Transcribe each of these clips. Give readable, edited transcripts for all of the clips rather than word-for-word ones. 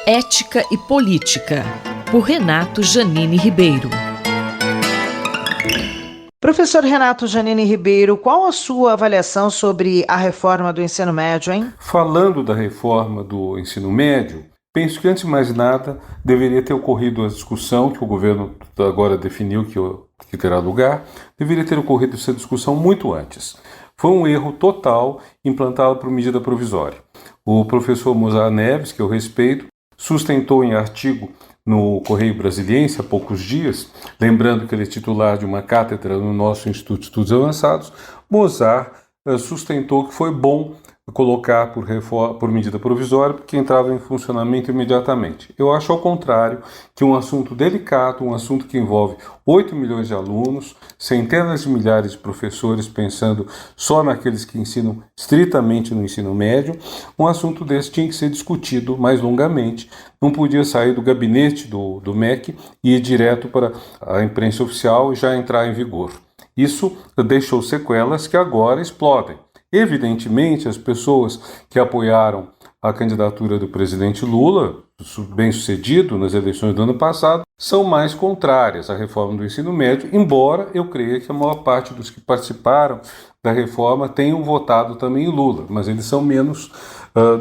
Ética e Política, por Renato Janine Ribeiro. Professor Renato Janine Ribeiro, qual a sua avaliação sobre a reforma do ensino médio, hein? Falando da reforma do ensino médio, penso que, antes de mais nada, deveria ter ocorrido a discussão que o governo agora definiu que terá lugar, deveria ter ocorrido essa discussão muito antes. Foi um erro total implantá-la por medida provisória. O professor Mozart Neves, que eu respeito, sustentou em artigo no Correio Brasiliense há poucos dias, lembrando que ele é titular de uma cátedra no nosso Instituto de Estudos Avançados. Mozart sustentou que foi bom colocar por medida provisória, porque entrava em funcionamento imediatamente. Eu acho, ao contrário, que um assunto delicado, um assunto que envolve 8 milhões de alunos, centenas de milhares de professores pensando só naqueles que ensinam estritamente no ensino médio, um assunto desse tinha que ser discutido mais longamente, não podia sair do gabinete do MEC e ir direto para a imprensa oficial e já entrar em vigor. Isso deixou sequelas que agora explodem. Evidentemente, as pessoas que apoiaram a candidatura do presidente Lula, bem-sucedido nas eleições do ano passado, são mais contrárias à reforma do ensino médio, embora eu creia que a maior parte dos que participaram da reforma tenham votado também em Lula, mas eles são menos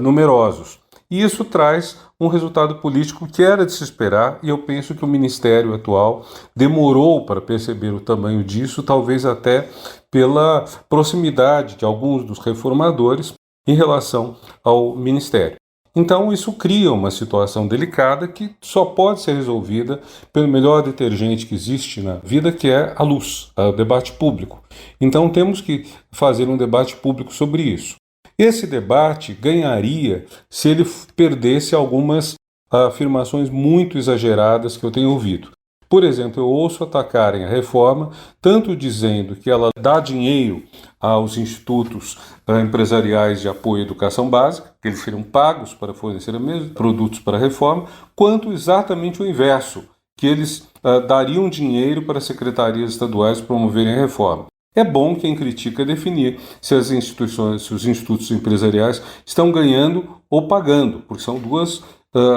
numerosos. E isso traz um resultado político que era de se esperar, e eu penso que o Ministério atual demorou para perceber o tamanho disso, talvez até pela proximidade de alguns dos reformadores em relação ao Ministério. Então isso cria uma situação delicada que só pode ser resolvida pelo melhor detergente que existe na vida, que é a luz, o debate público. Então temos que fazer um debate público sobre isso. Esse debate ganharia se ele perdesse algumas afirmações muito exageradas que eu tenho ouvido. Por exemplo, eu ouço atacarem a reforma, tanto dizendo que ela dá dinheiro aos institutos empresariais de apoio à educação básica, que eles seriam pagos para fornecer mesmo produtos para a reforma, quanto exatamente o inverso, que eles dariam dinheiro para secretarias estaduais promoverem a reforma. É bom quem critica definir se as instituições, se os institutos empresariais estão ganhando ou pagando, porque são duas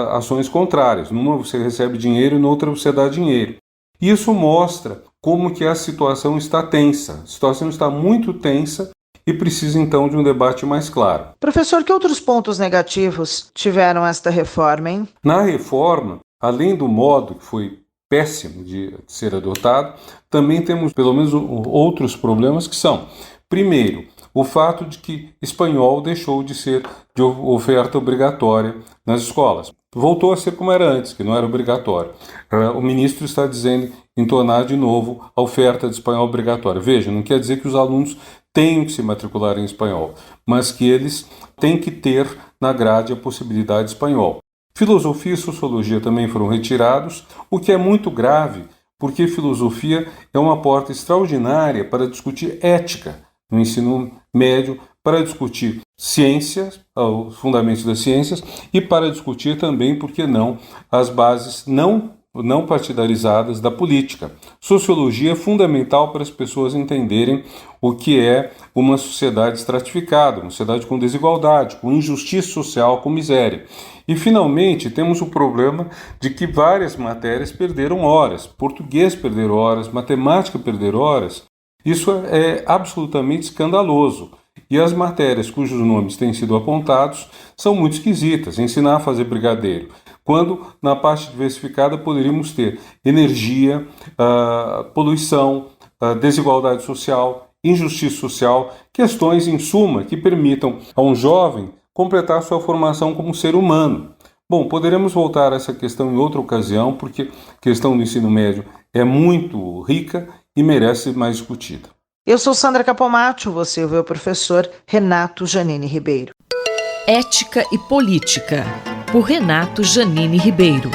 ações contrárias. Numa você recebe dinheiro e noutra você dá dinheiro. Isso mostra como que a situação está tensa. A situação está muito tensa e precisa então de um debate mais claro. Professor, que outros pontos negativos tiveram esta reforma, hein? Na reforma, além do modo que foi péssimo de ser adotado, também temos pelo menos outros problemas que são, primeiro, o fato de que espanhol deixou de ser de oferta obrigatória nas escolas. Voltou a ser como era antes, que não era obrigatório. O ministro está dizendo entornar de novo a oferta de espanhol obrigatória. Veja, não quer dizer que os alunos tenham que se matricular em espanhol, mas que eles têm que ter na grade a possibilidade de espanhol. Filosofia e sociologia também foram retirados, o que é muito grave, porque filosofia é uma porta extraordinária para discutir ética no ensino médio, para discutir ciências, os fundamentos das ciências, e para discutir também, por que não, as bases não partidarizadas da política. Sociologia é fundamental para as pessoas entenderem o que é uma sociedade estratificada, uma sociedade com desigualdade, com injustiça social, com miséria. E, finalmente, temos o problema de que várias matérias perderam horas. Português perder horas, matemática perder horas. Isso é absolutamente escandaloso. E as matérias cujos nomes têm sido apontados são muito esquisitas. Ensinar a fazer brigadeiro, quando na parte diversificada poderíamos ter energia, poluição, desigualdade social, injustiça social, questões, em suma, que permitam a um jovem completar sua formação como ser humano. Bom, poderemos voltar a essa questão em outra ocasião, porque a questão do ensino médio é muito rica e merece ser mais discutida. Eu sou Sandra Capomatto, você ouviu o professor Renato Janine Ribeiro. Ética e Política, por Renato Janine Ribeiro.